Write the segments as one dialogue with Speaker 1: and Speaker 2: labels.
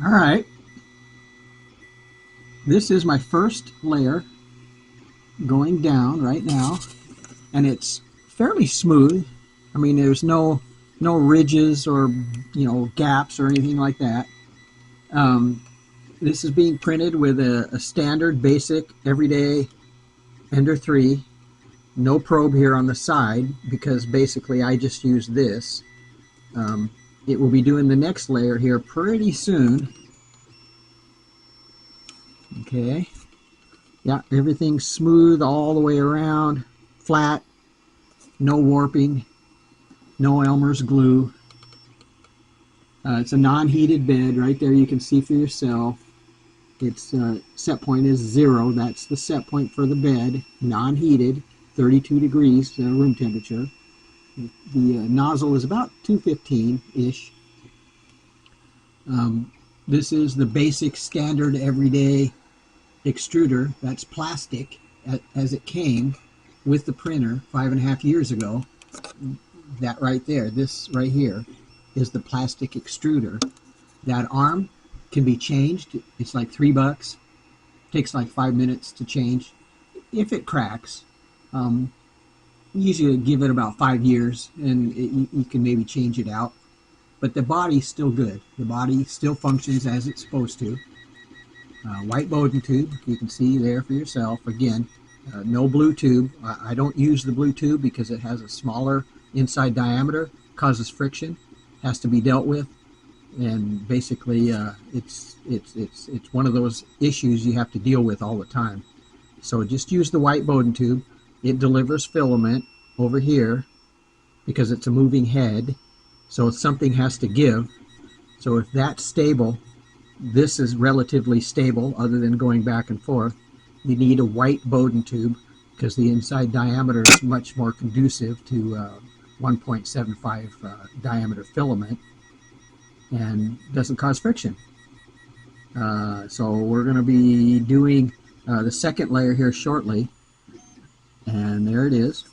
Speaker 1: All right, this is my first layer going down right now, and it's fairly smooth. I mean, there's no ridges or gaps or anything like that. Um, this is being printed with a standard basic everyday Ender 3. No probe here on the side because basically I just use this. Um, it will be doing the next layer here pretty soon. Okay. Yeah, everything's smooth all the way around, flat, no warping, no Elmer's glue. It's a non-heated bed right there. You can see for yourself. Its set point is 0. That's the set point for the bed. Non-heated, 32 degrees room temperature. The nozzle is about 215-ish. This is the basic standard everyday extruder. That's plastic as it came with the printer 5.5 years ago. That right there, this right here, is the plastic extruder. That arm can be changed. It's like $3. Takes like 5 minutes to change. If it cracks, usually give it about 5 years and you can maybe change it out. But the body's still good. The body still functions as it's supposed to. White Bowden tube, you can see there for yourself. Again, no blue tube. I don't use the blue tube because it has a smaller inside diameter, causes friction, has to be dealt with, and basically it's one of those issues you have to deal with all the time. So just use the White Bowden tube. It delivers filament over here because it's a moving head, so something has to give. So if that's stable, this is relatively stable other than going back and forth. You need a White Bowden tube because the inside diameter is much more conducive to 1.75 diameter filament and doesn't cause friction. So we're going to be doing the second layer here shortly, and there it is.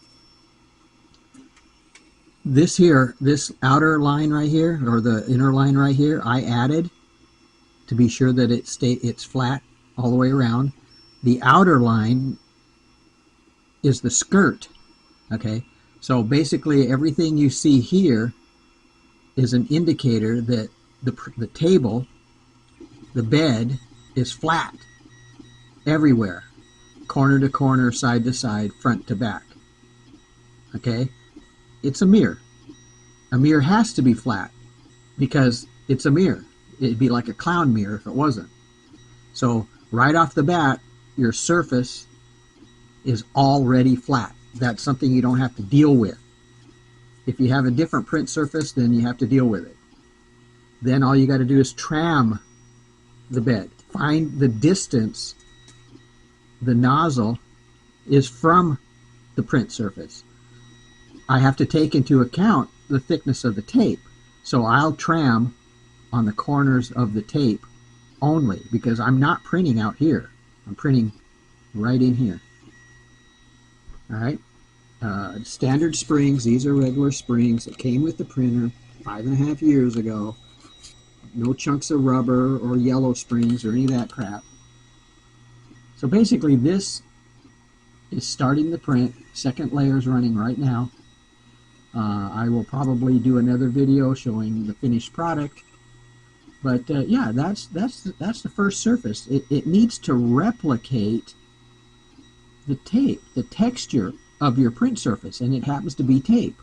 Speaker 1: This here, this outer line right here, or the inner line right here, I added to be sure that it's flat all the way around. The outer line is the skirt. Okay, so basically everything you see here is an indicator that the table, the bed, is flat everywhere, corner to corner, side to side, front to back. Okay, it's a mirror. A mirror has to be flat because it's a mirror. It'd be like a clown mirror if it wasn't. So right off the bat, your surface is already flat. That's something you don't have to deal with. If you have a different print surface, then you have to deal with it. Then all you got to do is tram the bed. Find the distance the nozzle is from the print surface. I have to take into account the thickness of the tape. So I'll tram on the corners of the tape only because I'm not printing out here. I'm printing right in here. All right. Standard springs. These are regular springs that came with the printer 5.5 years ago. No chunks of rubber or yellow springs or any of that crap. So basically this is starting the print. Second layer is running right now. I will probably do another video showing the finished product. But yeah, that's the first surface. It needs to replicate the tape, the texture of your print surface, and it happens to be tape.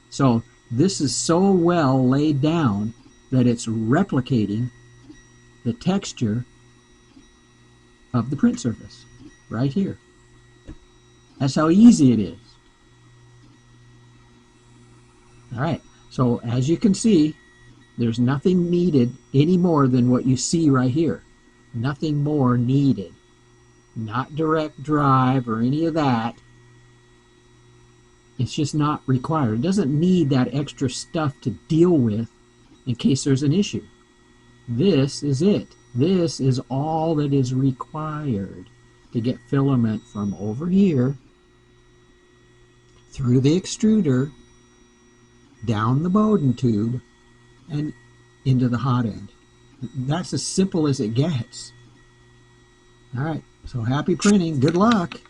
Speaker 1: So this is so well laid down that it's replicating the texture of the print surface right here. That's how easy it is. All right, so as you can see, there's nothing needed any more than what you see right here. Nothing more needed. Not direct drive or any of that. It's just not required. It doesn't need that extra stuff to deal with in case there's an issue. This is it. This is all that is required to get filament from over here through the extruder, down the Bowden tube, and into the hot end. That's as simple as it gets. All right, so happy printing. Good luck.